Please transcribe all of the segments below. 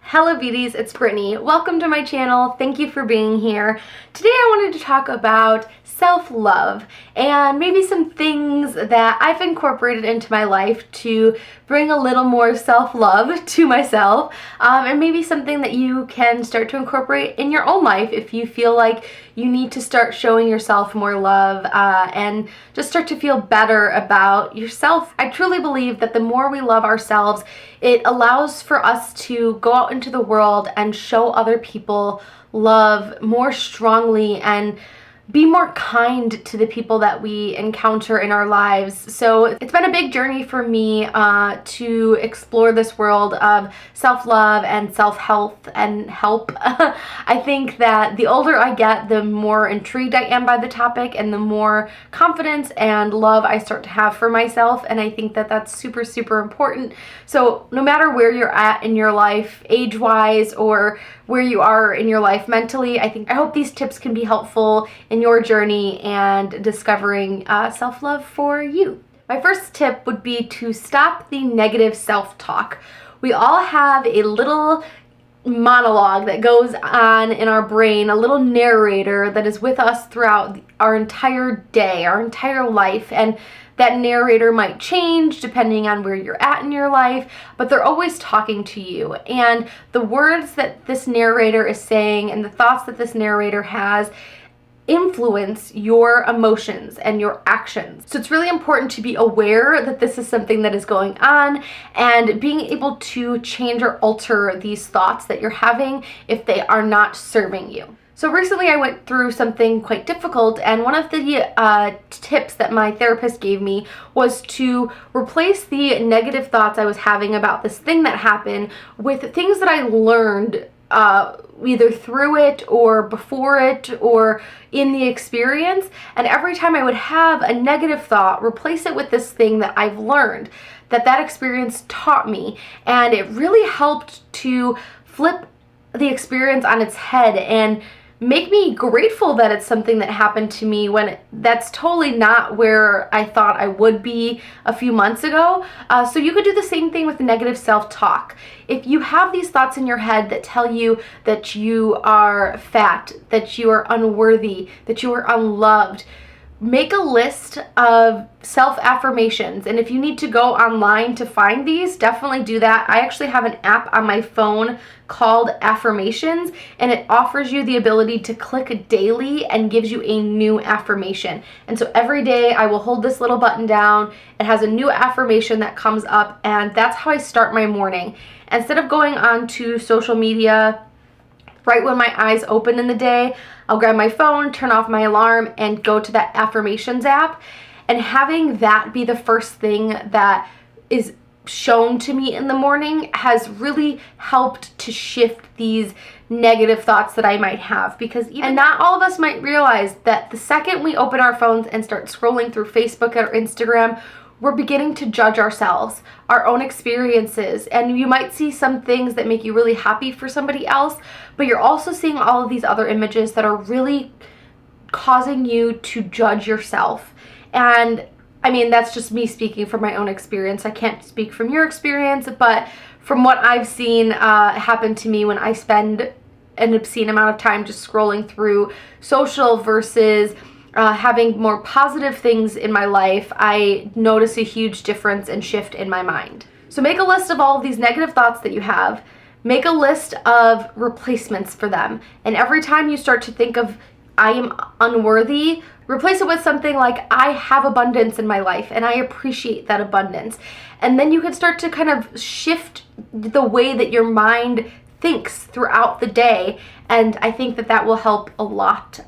Hello beauties, it's Brittany. Welcome to my channel. Thank you for being here. Today I wanted to talk about self-love and maybe some things that I've incorporated into my life to bring a little more self-love to myself, and maybe something that you can start to incorporate in your own life if you feel like you need to start showing yourself more love and just start to feel better about yourself. I truly believe that the more we love ourselves, it allows for us to go out into the world and show other people love more strongly and be more kind to the people that we encounter in our lives. So it's been a big journey for me to explore this world of self-love and self-help and help. I think that the older I get, the more intrigued I am by the topic and the more confidence and love I start to have for myself, and I think that that's super, super important. So no matter where you're at in your life, age-wise, or where you are in your life mentally, I hope these tips can be helpful in your journey and discovering self-love for you. My first tip would be to stop the negative self-talk. We all have a little monologue that goes on in our brain, a little narrator that is with us throughout our entire day, our entire life, and that narrator might change depending on where you're at in your life, but they're always talking to you. And the words that this narrator is saying and the thoughts that this narrator has influence your emotions and your actions. So it's really important to be aware that this is something that is going on and being able to change or alter these thoughts that you're having if they are not serving you. So recently I went through something quite difficult, and one of the tips that my therapist gave me was to replace the negative thoughts I was having about this thing that happened with things that I learned either through it or before it or in the experience. And every time I would have a negative thought, replace it with this thing that I've learned, that experience taught me. And it really helped to flip the experience on its head and make me grateful that it's something that happened to me when that's totally not where I thought I would be a few months ago. So you could do the same thing with negative self-talk. If you have these thoughts in your head that tell you that you are fat, that you are unworthy, that you are unloved, make a list of self-affirmations. And if you need to go online to find these, definitely do that. I actually have an app on my phone called Affirmations, and it offers you the ability to click daily and gives you a new affirmation. And so every day I will hold this little button down. It has a new affirmation that comes up, and that's how I start my morning. Instead of going on to social media right when my eyes open in the day, I'll grab my phone, turn off my alarm, and go to that affirmations app. And having that be the first thing that is shown to me in the morning has really helped to shift these negative thoughts that I might have. And not all of us might realize that the second we open our phones and start scrolling through Facebook or Instagram, we're beginning to judge ourselves, our own experiences, and you might see some things that make you really happy for somebody else, but you're also seeing all of these other images that are really causing you to judge yourself. And I mean, that's just me speaking from my own experience. I can't speak from your experience, but from what I've seen happen to me when I spend an obscene amount of time just scrolling through social versus having more positive things in my life, I notice a huge difference and shift in my mind. So make a list of all of these negative thoughts that you have. Make a list of replacements for them. And every time you start to think of I am unworthy, replace it with something like I have abundance in my life and I appreciate that abundance. And then you can start to kind of shift the way that your mind thinks throughout the day. And I think that will help a lot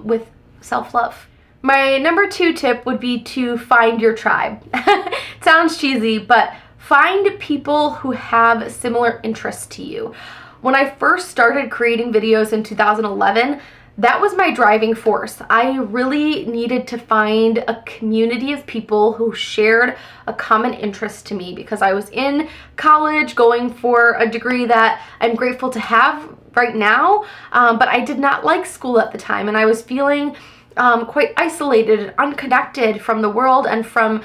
with self-love. My number 2 tip would be to find your tribe. It sounds cheesy, but find people who have similar interests to you. When I first started creating videos in 2011, that was my driving force. I really needed to find a community of people who shared a common interest to me because I was in college going for a degree that I'm grateful to have right now, but I did not like school at the time, and I was feeling quite isolated and unconnected from the world and from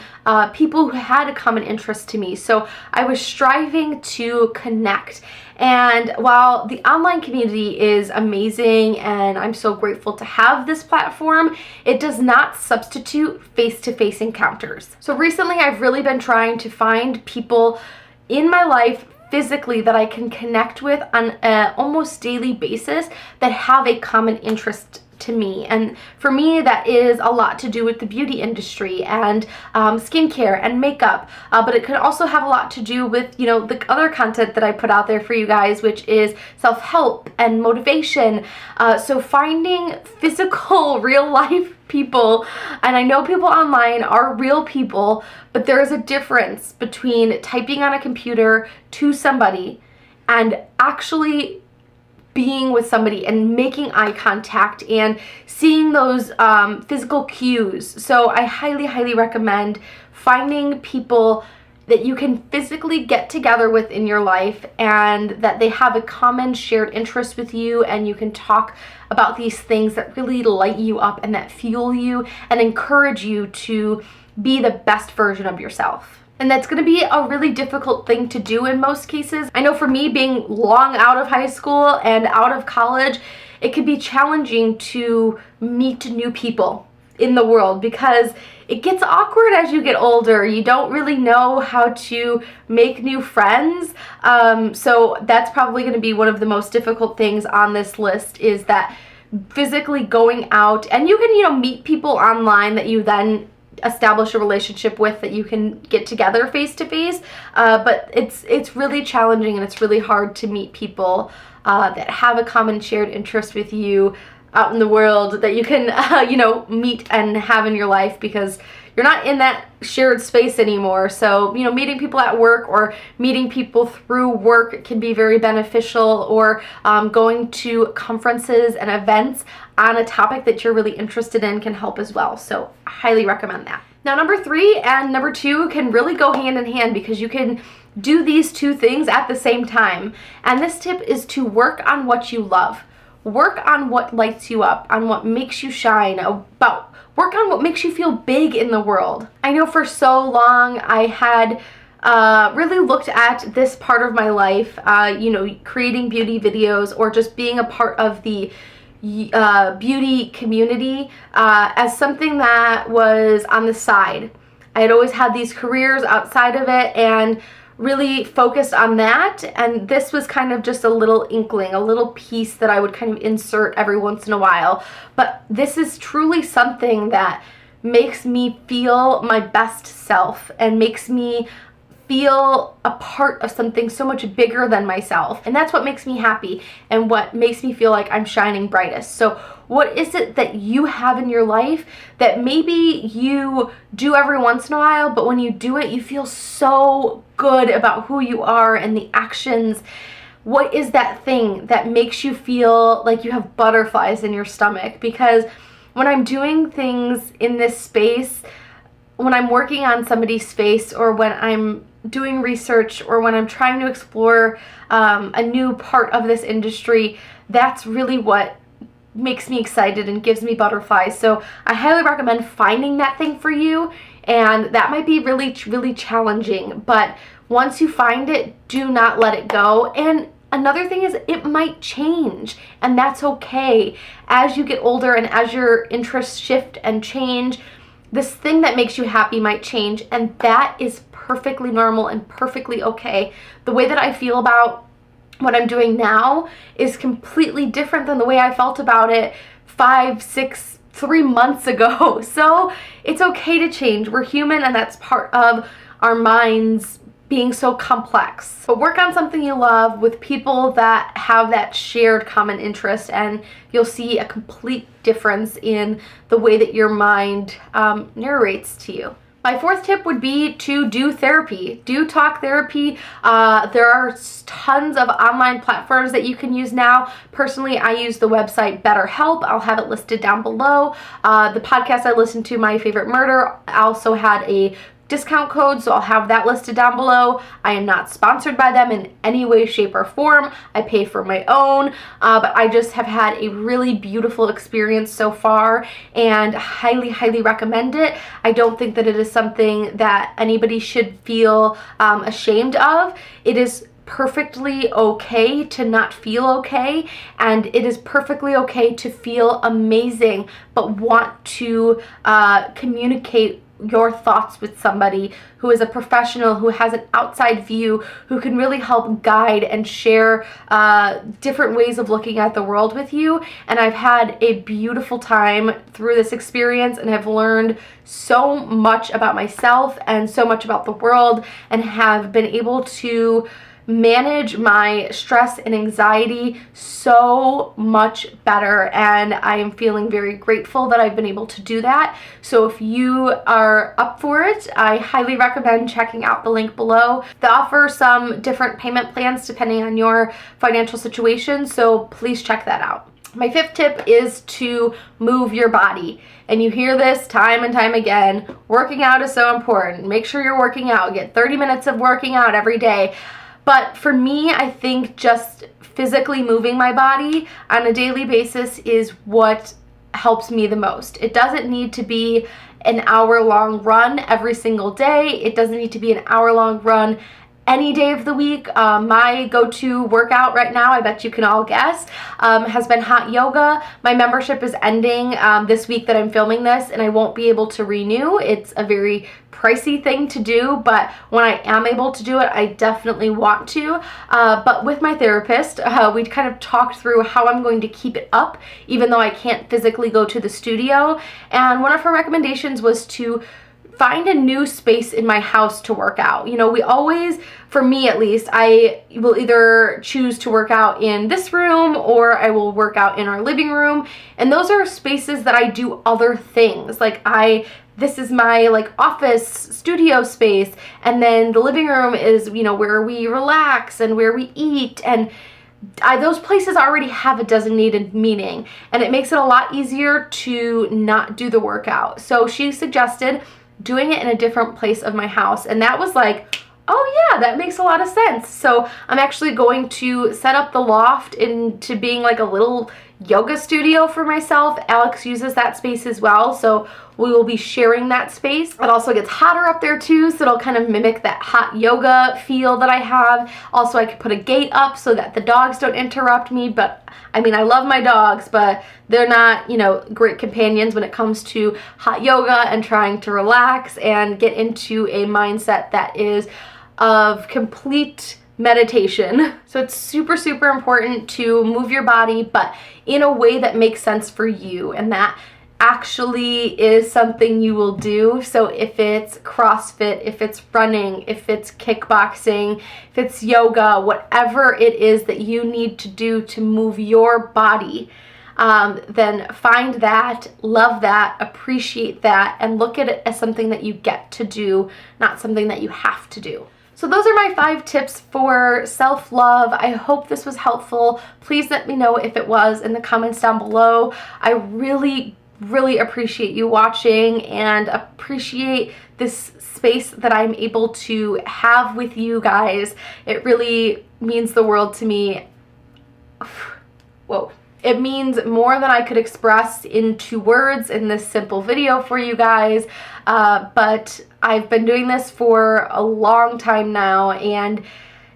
people who had a common interest to me. So I was striving to connect. And while the online community is amazing and I'm so grateful to have this platform, it does not substitute face-to-face encounters. So recently I've really been trying to find people in my life physically that I can connect with on an almost daily basis that have a common interest to me. And for me, that is a lot to do with the beauty industry and skincare and makeup, but it could also have a lot to do with, you know, the other content that I put out there for you guys, which is self-help and motivation. So finding physical, real life people, and I know people online are real people, but there is a difference between typing on a computer to somebody and actually being with somebody and making eye contact and seeing those physical cues. So I highly, highly recommend finding people that you can physically get together with in your life and that they have a common shared interest with you, and you can talk about these things that really light you up and that fuel you and encourage you to be the best version of yourself. And that's going to be a really difficult thing to do in most cases. I know for me, being long out of high school and out of college, it can be challenging to meet new people in the world because it gets awkward as you get older. You don't really know how to make new friends. So that's probably going to be one of the most difficult things on this list, is that physically going out, and you can, you know, meet people online that you then establish a relationship with, that you can get together face to face, but it's really challenging and it's really hard to meet people that have a common shared interest with you out in the world that you can you know, meet and have in your life, because you're not in that shared space anymore. So, you know, meeting people at work or meeting people through work can be very beneficial, or going to conferences and events on a topic that you're really interested in can help as well. So I highly recommend that. Now, number 3 and number 2 can really go hand in hand, because you can do these two things at the same time. And this tip is to work on what you love. Work on what lights you up, on what makes you shine, work on what makes you feel big in the world. I know for so long I had really looked at this part of my life, you know, creating beauty videos or just being a part of the beauty community as something that was on the side. I had always had these careers outside of it and really focused on that, and this was kind of just a little inkling, a little piece that I would kind of insert every once in a while. But this is truly something that makes me feel my best self and makes me feel a part of something so much bigger than myself. And that's what makes me happy and what makes me feel like I'm shining brightest. So what is it that you have in your life that maybe you do every once in a while, but when you do it, you feel so good about who you are and the actions? What is that thing that makes you feel like you have butterflies in your stomach? Because when I'm doing things in this space, when I'm working on somebody's face, or when I'm doing research, or when I'm trying to explore a new part of this industry, that's really what makes me excited and gives me butterflies. So I highly recommend finding that thing for you, and that might be really, really challenging, but once you find it, do not let it go. And another thing is, it might change, and that's okay. As you get older and as your interests shift and change, this thing that makes you happy might change, and that is perfectly normal and perfectly okay. The way that I feel about what I'm doing now is completely different than the way I felt about it 5, 6, 3 months ago. So it's okay to change. We're human, and that's part of our minds being so complex. But work on something you love with people that have that shared common interest, and you'll see a complete difference in the way that your mind narrates to you. My 4th tip would be to do therapy. Do talk therapy. There are tons of online platforms that you can use now. Personally, I use the website BetterHelp. I'll have it listed down below. The podcast I listened to, My Favorite Murder, also had a discount code, so I'll have that listed down below. I am not sponsored by them in any way, shape, or form. I pay for my own, but I just have had a really beautiful experience so far and highly, highly recommend it. I don't think that it is something that anybody should feel ashamed of. It is perfectly okay to not feel okay, and it is perfectly okay to feel amazing but want to communicate your thoughts with somebody who is a professional, who has an outside view, who can really help guide and share different ways of looking at the world with you. And I've had a beautiful time through this experience and have learned so much about myself and so much about the world, and have been able to manage my stress and anxiety so much better, and I am feeling very grateful that I've been able to do that. So if you are up for it, I highly recommend checking out the link below. They offer some different payment plans depending on your financial situation, so please check that out. My fifth tip is to move your body. And you hear this time and time again, working out is so important. Make sure you're working out. Get 30 minutes of working out every day. But for me, I think just physically moving my body on a daily basis is what helps me the most. It doesn't need to be an hour-long run every single day. It doesn't need to be an hour-long run any day of the week. My go-to workout right now, I bet you can all guess, has been hot yoga. My membership is ending this week that I'm filming this, and I won't be able to renew. It's a very pricey thing to do, but when I am able to do it, I definitely want to. But with my therapist, we kind of talked through how I'm going to keep it up, even though I can't physically go to the studio. And one of her recommendations was to find a new space in my house to work out. You know, we always, for me at least, I will either choose to work out in this room or I will work out in our living room. And those are spaces that I do other things. Like this is my like office studio space, and then the living room is, you know, where we relax and where we eat, and those places already have a designated meaning, and it makes it a lot easier to not do the workout. So she suggested doing it in a different place of my house, and that was like, oh yeah, that makes a lot of sense. So I'm actually going to set up the loft into being like a little yoga studio for myself. Alex uses that space as well, so we will be sharing that space. It also gets hotter up there too, so it'll kind of mimic that hot yoga feel that I have. Also, I could put a gate up so that the dogs don't interrupt me, but I mean, I love my dogs, but they're not, you know, great companions when it comes to hot yoga and trying to relax and get into a mindset that is of complete meditation. So it's super, super important to move your body, but in a way that makes sense for you, and that actually is something you will do. So if it's CrossFit, if it's running, if it's kickboxing, if it's yoga, whatever it is that you need to do to move your body, then find that, love that, appreciate that, and look at it as something that you get to do, not something that you have to do. So those are my 5 tips for self-love. I hope this was helpful. Please let me know if it was in the comments down below. I really appreciate you watching and appreciate this space that I'm able to have with you guys. It really means the world to me. Whoa. It means more than I could express into words in this simple video for you guys, but I've been doing this for a long time now, and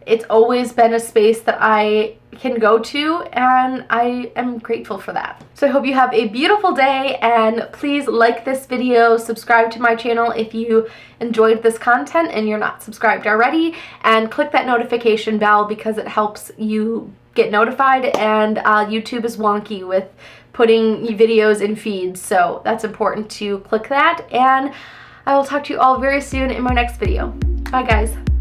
it's always been a space that I can go to, and I am grateful for that. So I hope you have a beautiful day, and please like this video, subscribe to my channel if you enjoyed this content and you're not subscribed already, and click that notification bell because it helps you get notified, and YouTube is wonky with putting videos in feeds, so that's important to click that, and I will talk to you all very soon in my next video. Bye guys.